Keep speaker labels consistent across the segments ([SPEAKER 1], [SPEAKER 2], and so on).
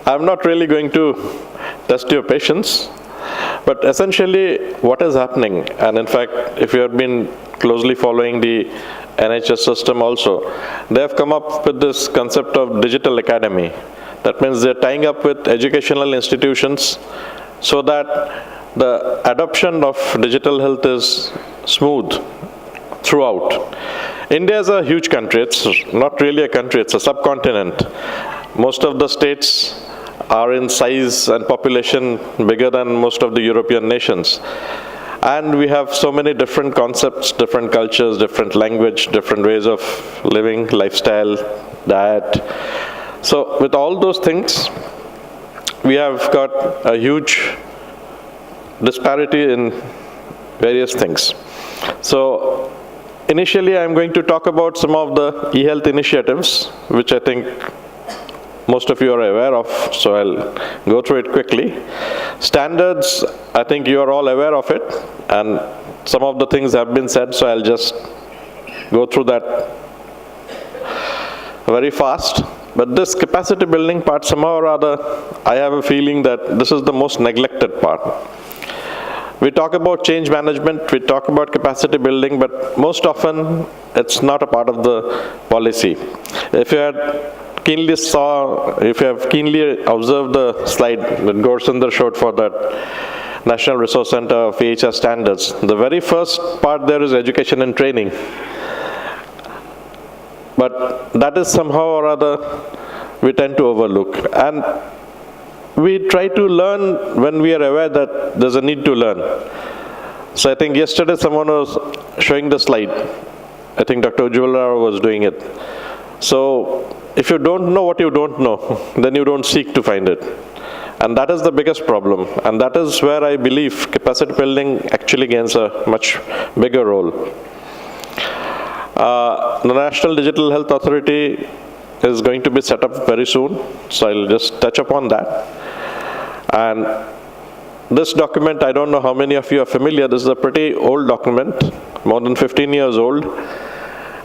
[SPEAKER 1] I'm not really going to test your patience, but essentially what is happening, and in fact, if you have been closely following the NHS system also, they have come up with this concept of digital academy. That means they're tying up with educational institutions so that the adoption of digital health is smooth throughout. India is a huge country. It's not really a country, it's a subcontinent. Most of the states are in size and population bigger than most of the European nations. And we have so many different concepts, different cultures, different language, different ways of living, lifestyle, diet. So with all those things, we have got a huge disparity in various things. So initially, I'm going to talk about some of the e-health initiatives, which I think most of you are aware of, so I'll go through it quickly. Standards, I think you are all aware of it, and some of the things have been said, so I'll just go through that very fast. But this capacity building part, somehow or other, I have a feeling that this is the most neglected part. We talk about change management, we talk about capacity building, but most often it's not a part of the policy. If you have keenly observed the slide that Gaurasundar showed for that National Resource Center of EHR standards, the very first part there is education and training. But that is somehow or other we tend to overlook. And we try to learn when we are aware that there's a need to learn. So I think yesterday someone was showing the slide. I think Dr. Ujjwala was doing it. So if you don't know what you don't know, then you don't seek to find it. And that is the biggest problem. And that is where I believe capacity building actually gains a much bigger role. The National Digital Health Authority is going to be set up very soon, so I'll just touch upon that. And this document, I don't know how many of you are familiar, this is a pretty old document, more than 15 years old.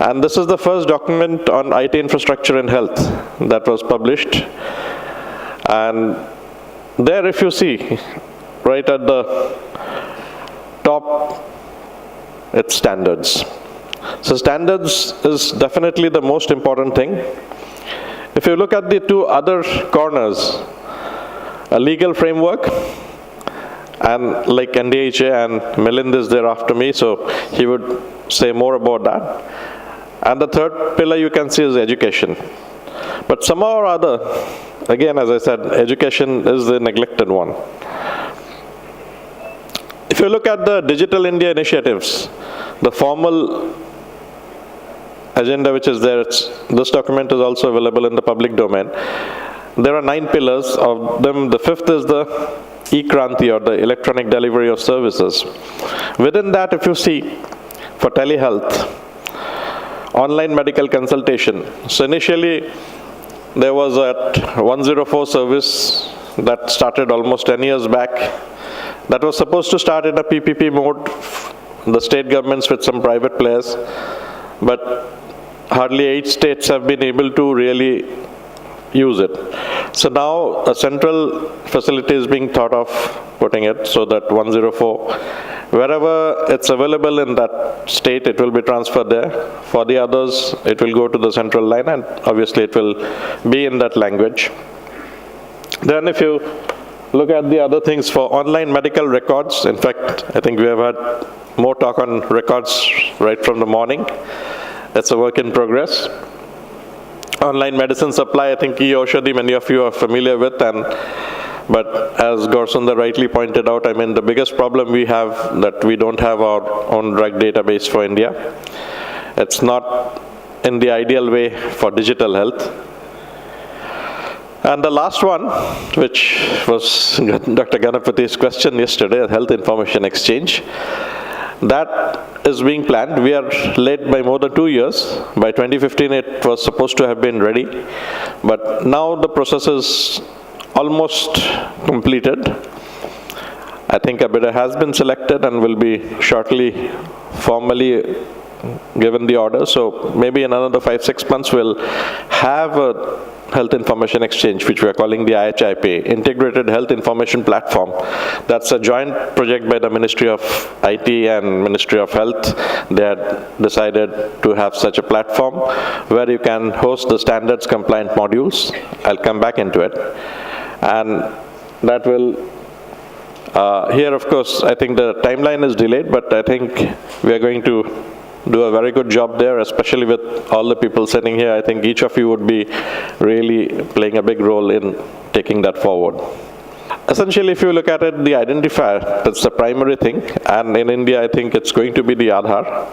[SPEAKER 1] And this is the first document on IT infrastructure in health that was published. And there, if you see, right at the top, it's standards. So standards is definitely the most important thing. If you look at the two other corners, a legal framework, and like NDHA, and Milind is there after me, so he would say more about that. And the third pillar you can see is education. But somehow or other, again, as I said, education is the neglected one. If you look at the Digital India initiatives, the formal agenda which is there, this document is also available in the public domain. There are 9 pillars. Of them, the 5th is the e-Kranti, or the electronic delivery of services. Within that, if you see, for telehealth, online medical consultation. So initially, there was a 104 service that started almost 10 years back. That was supposed to start in a PPP mode, the state governments with some private players, but hardly 8 states have been able to really use it. So now a central facility is being thought of putting it, so that 104, wherever it's available in that state, it will be transferred there. For the others, it will go to the central line, and obviously it will be in that language. Then if you look at the other things for online medical records, in fact, I think we have had more talk on records right from the morning. It's a work in progress. Online medicine supply, I think e-Aushadhi, many of you are familiar with, but as Gaurasundar rightly pointed out, I mean, the biggest problem we have that we don't have our own drug database for India. It's not in the ideal way for digital health. And the last one, which was Dr. Ganapathi's question yesterday, Health Information Exchange, that is being planned. We are late by more than 2 years. By 2015, it was supposed to have been ready. But now the process is almost completed. I think a bidder has been selected and will be shortly formally given the order. So maybe in another 5-6 months, we'll have a Health Information Exchange, which we are calling the IIHIP, Integrated Health Information Platform. That's a joint project by the Ministry of IT and Ministry of Health. They had decided to have such a platform where you can host the standards compliant modules. I'll come back into it. And that will, here of course, I think the timeline is delayed, but I think we are going to do a very good job there, especially with all the people sitting here. I think each of you would be really playing a big role in taking that forward. Essentially, if you look at it, the identifier, that's the primary thing, and in India, I think it's going to be the Aadhaar.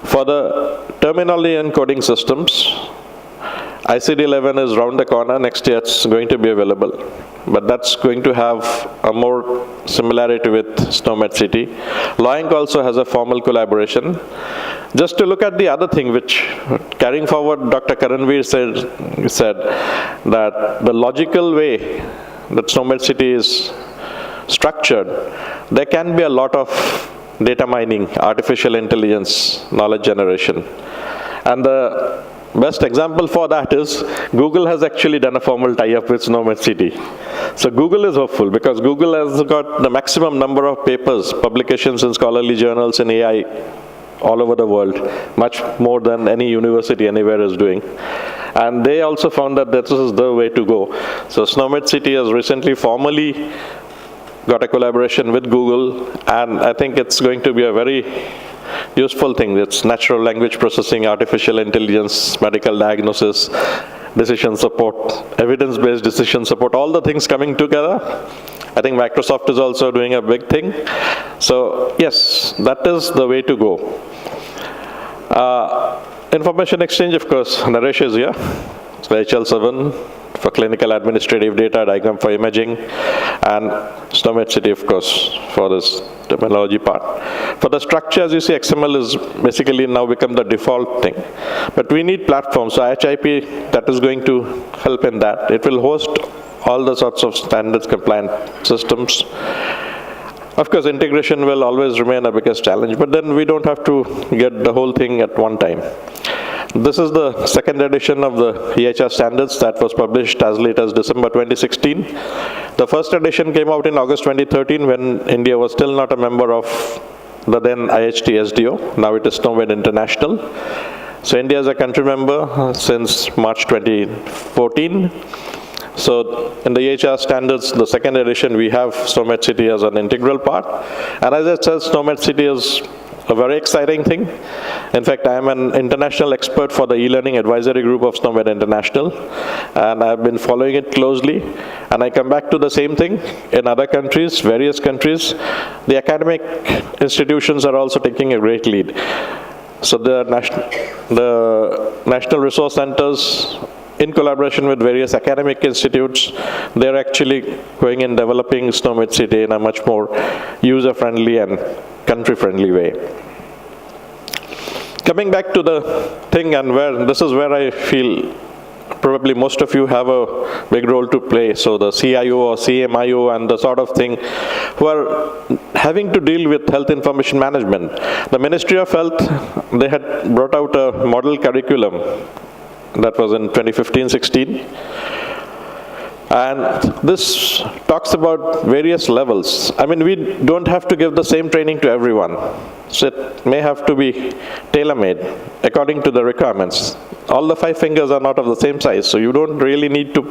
[SPEAKER 1] For the terminology and coding systems, ICD-11 is round the corner. Next year, it's going to be available. But that's going to have a more similarity with SNOMED City. Law also has a formal collaboration. Just to look at the other thing, which carrying forward Dr. Karanveer said that the logical way that SNOMED City is structured, there can be a lot of data mining, artificial intelligence, knowledge generation. And the best example for that is Google has actually done a formal tie-up with SNOMED City. So Google is hopeful because Google has got the maximum number of papers, publications in scholarly journals in AI all over the world, much more than any university anywhere is doing. And they also found that this is the way to go. So SNOMED City has recently formally got a collaboration with Google, and I think it's going to be a very useful thing. It's natural language processing, artificial intelligence, medical diagnosis, decision support, evidence-based decision support, all the things coming together. I think Microsoft is also doing a big thing. So yes, that is the way to go. Information exchange, of course, Naresh is here. So HL7 for clinical administrative data, diagram for imaging, and SNOMED City, of course, for this terminology part. For the structure, as you see, XML is basically now become the default thing. But we need platforms. So IIHIP, that is going to help in that. It will host all the sorts of standards compliant systems. Of course, integration will always remain a biggest challenge, but then we don't have to get the whole thing at one time. This is the second edition of the EHR standards that was published as late as December 2016. The first edition came out in August 2013 when India was still not a member of the then IHT SDO. Now it is SNOMED International. So India is a country member since March 2014. So in the EHR standards, the second edition, we have SNOMED City as an integral part. And as I said, SNOMED City is a very exciting thing. In fact, I am an international expert for the e-learning advisory group of SNOMED International, and I've been following it closely. And I come back to the same thing in other countries, various countries. The academic institutions are also taking a great lead. So the National Resource Centers, in collaboration with various academic institutes, they're actually going and developing SNOMED City in a much more user-friendly and country-friendly way. Coming back to the thing, and this is where I feel probably most of you have a big role to play. So the CIO or CMIO and the sort of thing who are having to deal with health information management. The Ministry of Health, they had brought out a model curriculum that was in 2015-16. And this talks about various levels. I mean, we don't have to give the same training to everyone. So it may have to be tailor-made according to the requirements. All the 5 fingers are not of the same size, so you don't really need to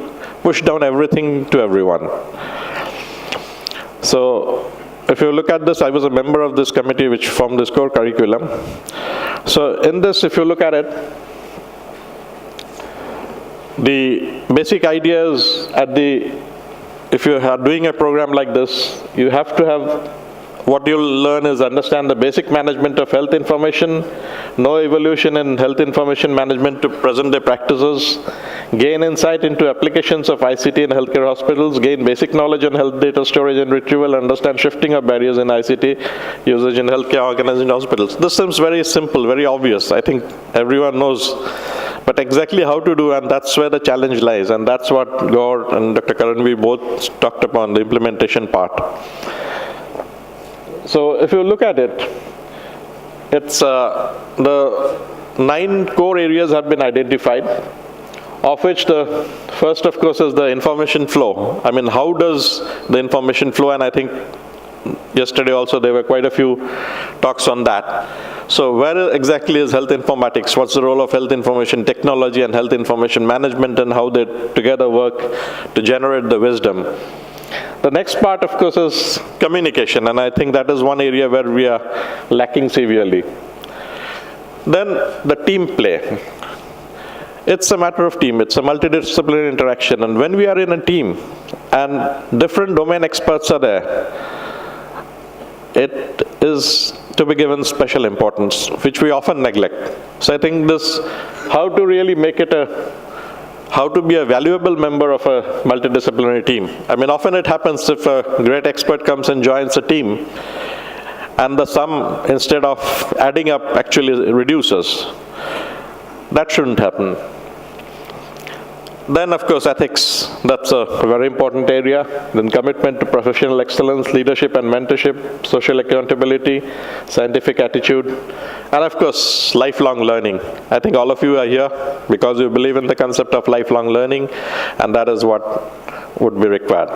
[SPEAKER 1] push down everything to everyone. So if you look at this, I was a member of this committee which formed this core curriculum. So in this, if you look at it, the basic idea is if you are doing a program like this, you have to have, what you'll learn is understand the basic management of health information, know evolution in health information management to present day practices, gain insight into applications of ICT in healthcare hospitals, gain basic knowledge on health data storage and retrieval, understand shifting of barriers in ICT usage in healthcare organized hospitals. This seems very simple, very obvious. I think everyone knows. But exactly how to do, and that's where the challenge lies, and that's what Gaur and Dr. Karanveer both talked upon, the implementation part. So if you look at it, it's the 9 core areas have been identified. of which the first, of course, is the information flow. I mean, how does the information flow? And I think yesterday also there were quite a few talks on that. So where exactly is health informatics? What's the role of health information technology and health information management, and how they together work to generate the wisdom? The next part, of course, is communication, and I think that is one area where we are lacking severely. Then the team play. It's a matter of team. It's a multidisciplinary interaction, and when we are in a team and different domain experts are there, it is to be given special importance, which we often neglect. So I think this, how to really make it how to be a valuable member of a multidisciplinary team. I mean, often it happens if a great expert comes and joins a team, and the sum, instead of adding up, actually reduces. That shouldn't happen. Then, of course, ethics. That's a very important area. Then commitment to professional excellence, leadership and mentorship, social accountability, scientific attitude, and of course, lifelong learning. I think all of you are here because you believe in the concept of lifelong learning, and that is what would be required.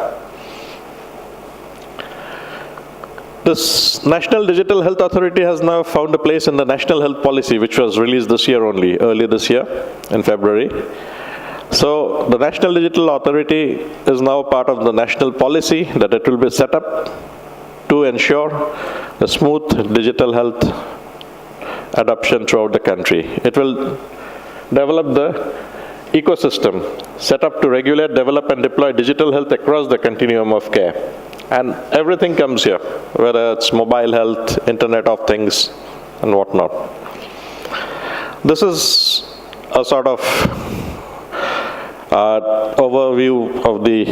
[SPEAKER 1] This National Digital Health Authority has now found a place in the National Health Policy, which was released this year only, early this year, in February. So the National Digital Authority is now part of the national policy that it will be set up to ensure a smooth digital health adoption throughout the country. It will develop the ecosystem set up to regulate, develop, and deploy digital health across the continuum of care. And everything comes here, whether it's mobile health, Internet of Things, and whatnot. This is a sort of overview of the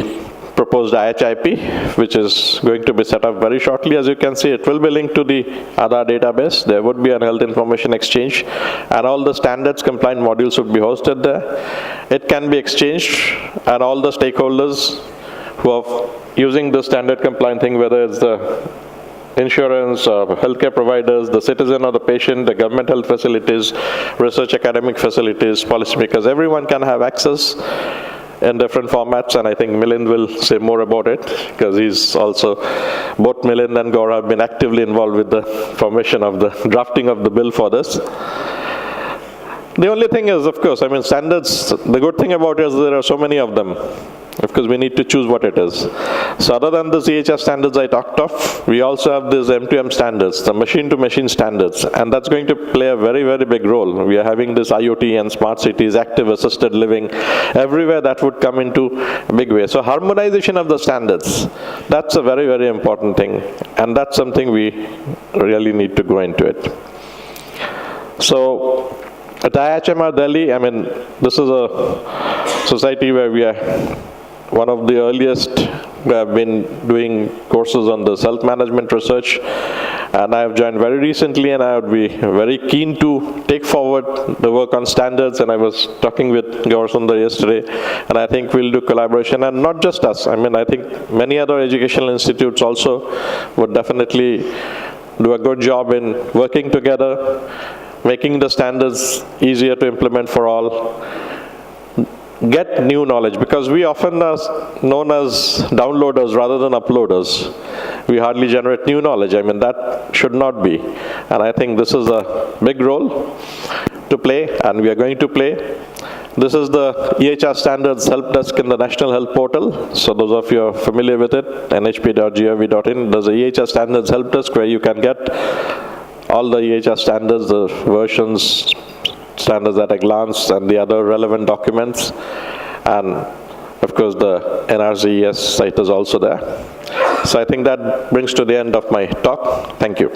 [SPEAKER 1] proposed IHIP, which is going to be set up very shortly. As you can see, it will be linked to the Aadhaar database. There would be an health information exchange, and all the standards compliant modules would be hosted there. It can be exchanged, and all the stakeholders who are using the standard compliant thing, whether it's the insurance, healthcare providers, the citizen or the patient, the government health facilities, research academic facilities, policymakers, everyone can have access in different formats, and I think Milind will say more about it, because he's also, both Milind and Gaurav have been actively involved with the formation of the drafting of the bill for this. The only thing is, of course, I mean, standards, the good thing about it is there are so many of them. Of course, we need to choose what it is. So other than the EHS standards I talked of, we also have these M2M standards, the machine-to-machine standards, and that's going to play a very, very big role. We are having this IoT and smart cities, active assisted living, everywhere that would come into a big way. So harmonization of the standards, that's a very, very important thing, and that's something we really need to go into it. So at IIHMR Delhi, I mean, this is a society where we are one of the earliest. We have been doing courses on the self-management research, and I have joined very recently, and I would be very keen to take forward the work on standards. And I was talking with Gaurav Sundar yesterday, and I think we'll do collaboration, and not just us. I mean, I think many other educational institutes also would definitely do a good job in working together, making the standards easier to implement for all. Get new knowledge, because we often are known as downloaders rather than uploaders. We hardly generate new knowledge. I mean, that should not be. And I think this is a big role to play, and we are going to play. This is the EHR standards help desk in the National Health Portal. So those of you are familiar with it, nhp.gov.in, there's a EHR standards help desk where you can get all the EHR standards, the versions, standards at a glance, and the other relevant documents. And of course, the NRCES site is also there. So I think that brings to the end of my talk. Thank you.